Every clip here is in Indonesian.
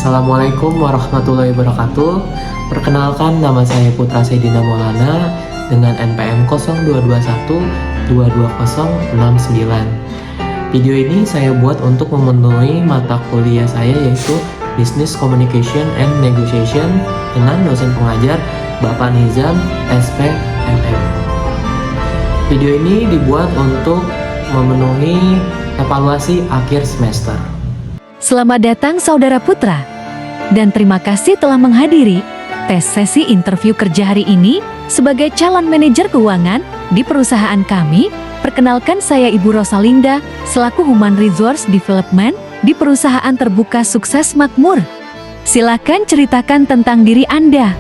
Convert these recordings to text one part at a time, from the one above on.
Assalamualaikum warahmatullahi wabarakatuh. Perkenalkan, nama saya Putra Saidina Maulana dengan NPM 0221-22069. Video ini saya buat untuk memenuhi mata kuliah saya yaitu Business Communication and Negotiation dengan dosen pengajar Bapak Nizam SPMM. Video ini dibuat untuk memenuhi evaluasi akhir semester. Selamat datang Saudara Putra, dan terima kasih telah menghadiri tes sesi interview kerja hari ini sebagai calon manajer keuangan di perusahaan kami. Perkenalkan, saya Ibu Rosalinda selaku Human Resource Development di perusahaan terbuka Sukses Makmur. Silakan ceritakan tentang diri Anda.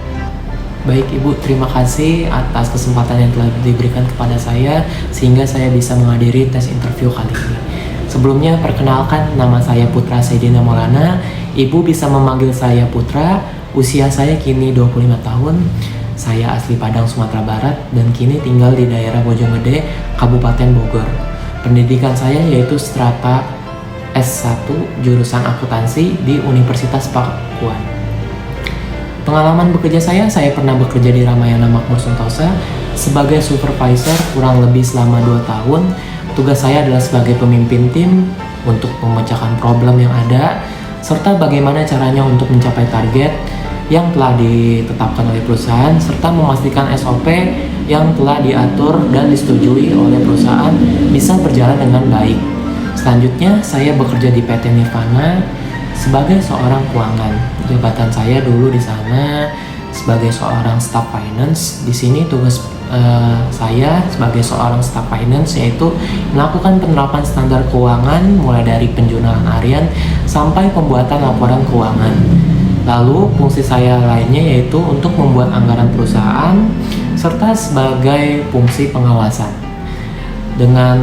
Baik Ibu, terima kasih atas kesempatan yang telah diberikan kepada saya sehingga saya bisa menghadiri tes interview kali ini. Sebelumnya, perkenalkan, nama saya Putra Saidina Maulana. Ibu bisa memanggil saya Putra. Usia saya kini 25 tahun. Saya asli Padang, Sumatera Barat dan kini tinggal di daerah Bojonggede, Kabupaten Bogor. Pendidikan saya yaitu strata S1 jurusan akuntansi di Universitas Pakuan. Pengalaman bekerja saya pernah bekerja di Ramayana Makmur Sentosa sebagai supervisor kurang lebih selama 2 tahun. Tugas saya adalah sebagai pemimpin tim untuk memecahkan problem yang ada, serta bagaimana caranya untuk mencapai target yang telah ditetapkan oleh perusahaan, serta memastikan SOP yang telah diatur dan disetujui oleh perusahaan bisa berjalan dengan baik. Selanjutnya, saya bekerja di PT Nirvana sebagai seorang keuangan. Jabatan saya dulu di sana sebagai seorang staff finance. Di sini tugas saya sebagai seorang staff finance yaitu melakukan penerapan standar keuangan mulai dari penjualan harian sampai pembuatan laporan keuangan. Lalu fungsi saya lainnya yaitu untuk membuat anggaran perusahaan serta sebagai fungsi pengawasan. Dengan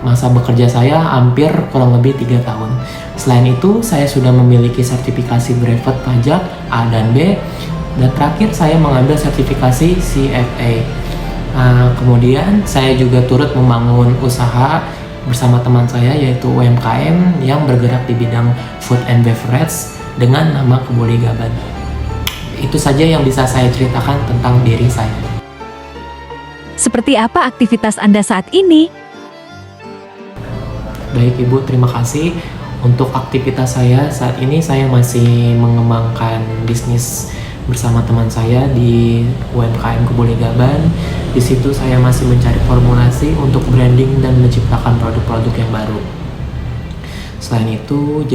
masa bekerja saya hampir kurang lebih 3 tahun. Selain itu, saya sudah memiliki sertifikasi brevet pajak A dan B, dan terakhir saya mengambil sertifikasi CFA. Kemudian saya juga turut membangun usaha bersama teman saya yaitu UMKM yang bergerak di bidang food and beverage dengan nama Kebuli Gaban. Itu saja yang bisa saya ceritakan tentang diri saya. Seperti apa aktivitas Anda saat ini? Baik Ibu, terima kasih. Untuk aktivitas saya saat ini, saya masih mengembangkan bisnis bersama teman saya di UMKM Kebuli Gaban. Di situ saya masih mencari formulasi untuk branding dan menciptakan produk-produk yang baru. Selain itu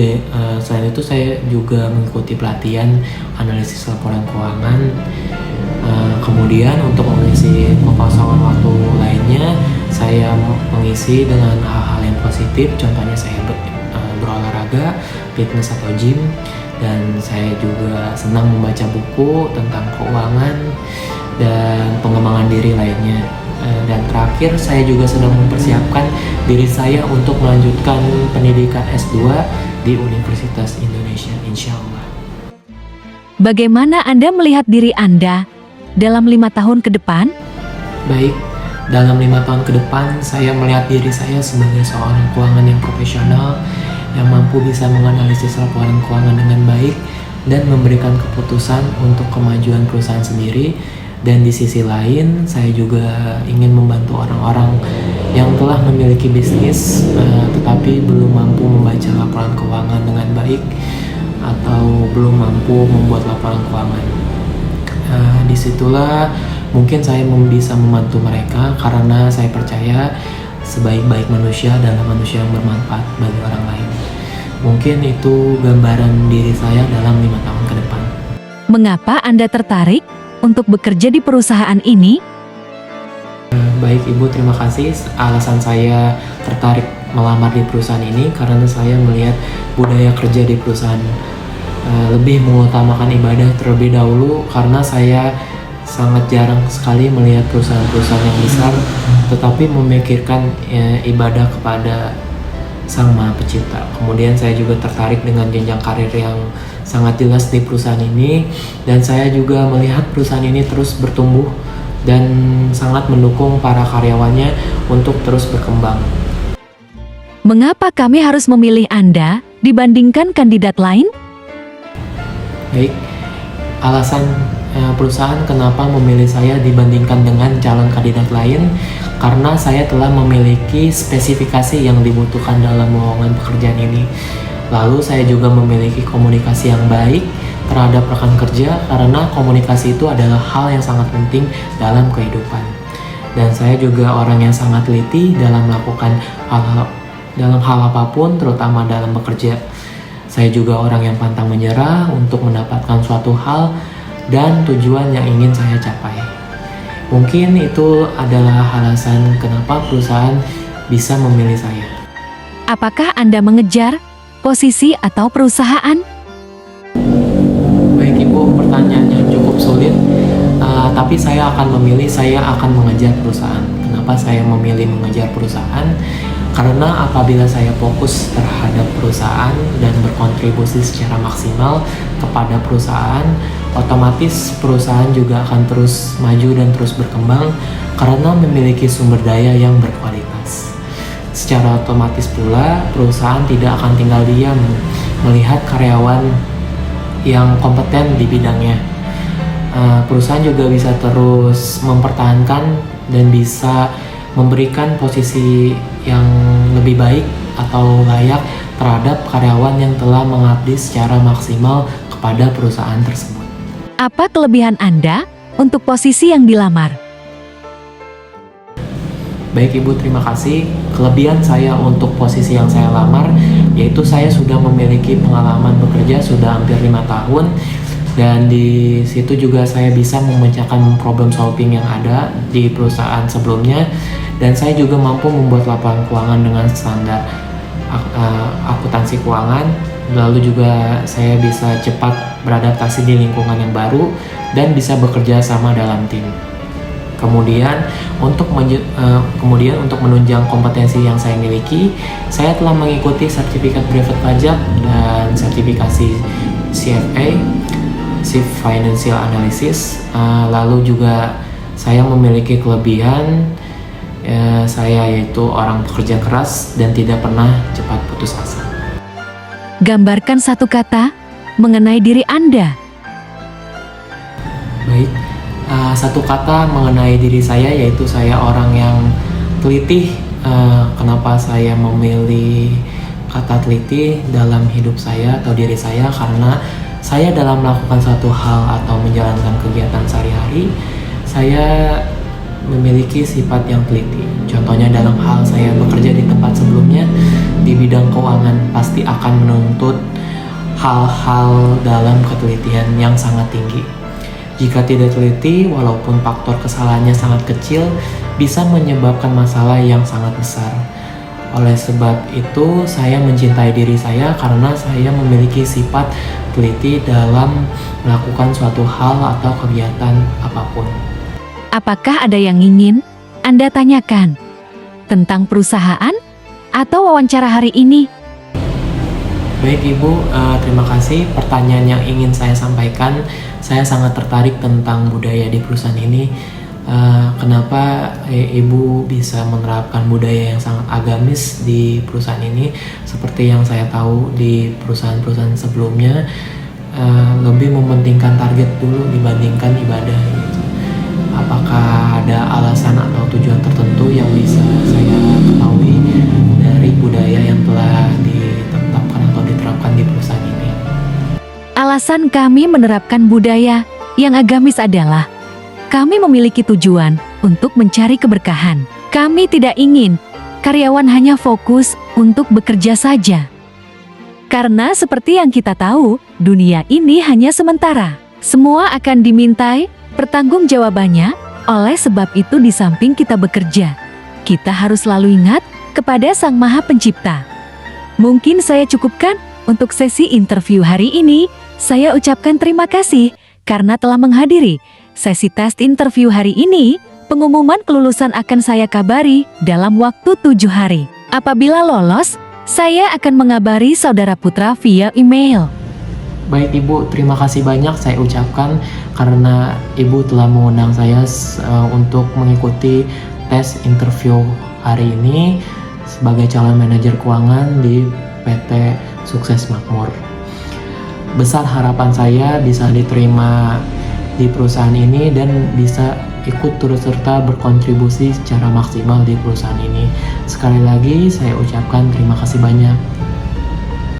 saya juga mengikuti pelatihan analisis laporan keuangan. Kemudian untuk mengisi kekosongan waktu lainnya, saya mengisi dengan hal-hal yang positif. Contohnya saya berolahraga, fitness atau gym, dan saya juga senang membaca buku tentang keuangan dan pengembangan diri lainnya. Dan terakhir, saya juga sedang mempersiapkan diri saya untuk melanjutkan pendidikan S2 di Universitas Indonesia, insya Allah. Bagaimana Anda melihat diri Anda dalam 5 tahun ke depan? Baik, dalam 5 tahun ke depan, saya melihat diri saya sebagai seorang keuangan yang profesional, yang mampu bisa menganalisis laporan keuangan dengan baik dan memberikan keputusan untuk kemajuan perusahaan sendiri. Dan di sisi lain, saya juga ingin membantu orang-orang yang telah memiliki bisnis tetapi belum mampu membaca laporan keuangan dengan baik atau belum mampu membuat laporan keuangan. Disitulah mungkin saya bisa membantu mereka, karena saya percaya sebaik-baik manusia adalah manusia yang bermanfaat bagi orang lain. Mungkin itu gambaran diri saya dalam 5 tahun ke depan. Mengapa Anda tertarik untuk bekerja di perusahaan ini? Baik Ibu, terima kasih. Alasan saya tertarik melamar di perusahaan ini karena saya melihat budaya kerja di perusahaan lebih mengutamakan ibadah terlebih dahulu, karena saya sangat jarang sekali melihat perusahaan-perusahaan yang besar tetapi memikirkan ibadah kepada Sang Maha Pencipta. Kemudian saya juga tertarik dengan jenjang karir yang sangat jelas di perusahaan ini, dan saya juga melihat perusahaan ini terus bertumbuh dan sangat mendukung para karyawannya untuk terus berkembang. Mengapa kami harus memilih Anda dibandingkan kandidat lain? Baik, alasan perusahaan kenapa memilih saya dibandingkan dengan calon kandidat lain, karena saya telah memiliki spesifikasi yang dibutuhkan dalam lowongan pekerjaan ini. Lalu saya juga memiliki komunikasi yang baik terhadap rekan kerja, karena komunikasi itu adalah hal yang sangat penting dalam kehidupan. Dan saya juga orang yang sangat teliti dalam melakukan hal apapun, terutama dalam bekerja. Saya juga orang yang pantang menyerah untuk mendapatkan suatu hal dan tujuan yang ingin saya capai. Mungkin itu adalah alasan kenapa perusahaan bisa memilih saya. Apakah Anda mengejar posisi atau perusahaan? Baik Ibu, pertanyaannya cukup sulit, tapi saya akan mengejar perusahaan. Kenapa saya memilih mengejar perusahaan? Karena apabila saya fokus terhadap perusahaan dan berkontribusi secara maksimal kepada perusahaan, otomatis perusahaan juga akan terus maju dan terus berkembang karena memiliki sumber daya yang berkualitas. Secara otomatis pula, perusahaan tidak akan tinggal diam melihat karyawan yang kompeten di bidangnya. Perusahaan juga bisa terus mempertahankan dan bisa memberikan posisi yang lebih baik atau layak terhadap karyawan yang telah mengabdi secara maksimal kepada perusahaan tersebut. Apa kelebihan Anda untuk posisi yang dilamar? Baik Ibu, terima kasih. Kelebihan saya untuk posisi yang saya lamar, yaitu saya sudah memiliki pengalaman bekerja sudah hampir 5 tahun. Dan di situ juga saya bisa memecahkan problem solving yang ada di perusahaan sebelumnya. Dan saya juga mampu membuat laporan keuangan dengan standar akuntansi keuangan. Lalu juga saya bisa cepat beradaptasi di lingkungan yang baru dan bisa bekerja sama dalam tim. Kemudian untuk menunjang kompetensi yang saya miliki, saya telah mengikuti sertifikat brevet pajak dan sertifikasi CFA, Chief Financial Analysis. Lalu juga saya memiliki kelebihan, saya yaitu orang pekerja keras dan tidak pernah cepat putus asa. Gambarkan satu kata mengenai diri Anda. Baik, satu kata mengenai diri saya yaitu saya orang yang teliti. Kenapa saya memilih kata teliti dalam hidup saya atau diri saya? Karena saya dalam melakukan suatu hal atau menjalankan kegiatan sehari-hari, saya memiliki sifat yang teliti. Contohnya dalam hal saya bekerja di tempat sebelumnya, di bidang keuangan pasti akan menuntut hal-hal dalam ketelitian yang sangat tinggi. Jika tidak teliti, walaupun faktor kesalahannya sangat kecil, bisa menyebabkan masalah yang sangat besar. Oleh sebab itu, saya mencintai diri saya karena saya memiliki sifat teliti dalam melakukan suatu hal atau kegiatan apapun. Apakah ada yang ingin Anda tanyakan tentang perusahaan atau wawancara hari ini? Baik Ibu, terima kasih. Pertanyaan yang ingin saya sampaikan, saya sangat tertarik tentang budaya di perusahaan ini. Kenapa Ibu bisa menerapkan budaya yang sangat agamis di perusahaan ini? Seperti yang saya tahu di perusahaan-perusahaan sebelumnya, lebih mementingkan target dulu dibandingkan ibadah gitu. Apakah ada alasan atau tujuan tertentu yang bisa saya ketahui dari budaya yang telah ditetapkan atau diterapkan di perusahaan ini? Alasan kami menerapkan budaya yang agamis adalah kami memiliki tujuan untuk mencari keberkahan. Kami tidak ingin karyawan hanya fokus untuk bekerja saja. Karena seperti yang kita tahu, dunia ini hanya sementara. Semua akan dimintai pertanggungjawabannya. Oleh sebab itu, di samping kita bekerja, kita harus selalu ingat kepada Sang Maha Pencipta. Mungkin saya cukupkan untuk sesi interview hari ini. Saya ucapkan terima kasih karena telah menghadiri sesi tes interview hari ini. Pengumuman kelulusan akan saya kabari dalam waktu 7 hari. Apabila lolos, saya akan mengabari Saudara Putra via email. Baik Ibu, terima kasih banyak saya ucapkan karena Ibu telah mengundang saya untuk mengikuti tes interview hari ini. sebagai calon manajer keuangan di PT Sukses Makmur. Besar harapan saya bisa diterima di perusahaan ini dan bisa ikut turut serta berkontribusi secara maksimal di perusahaan ini. Sekali lagi saya ucapkan terima kasih banyak.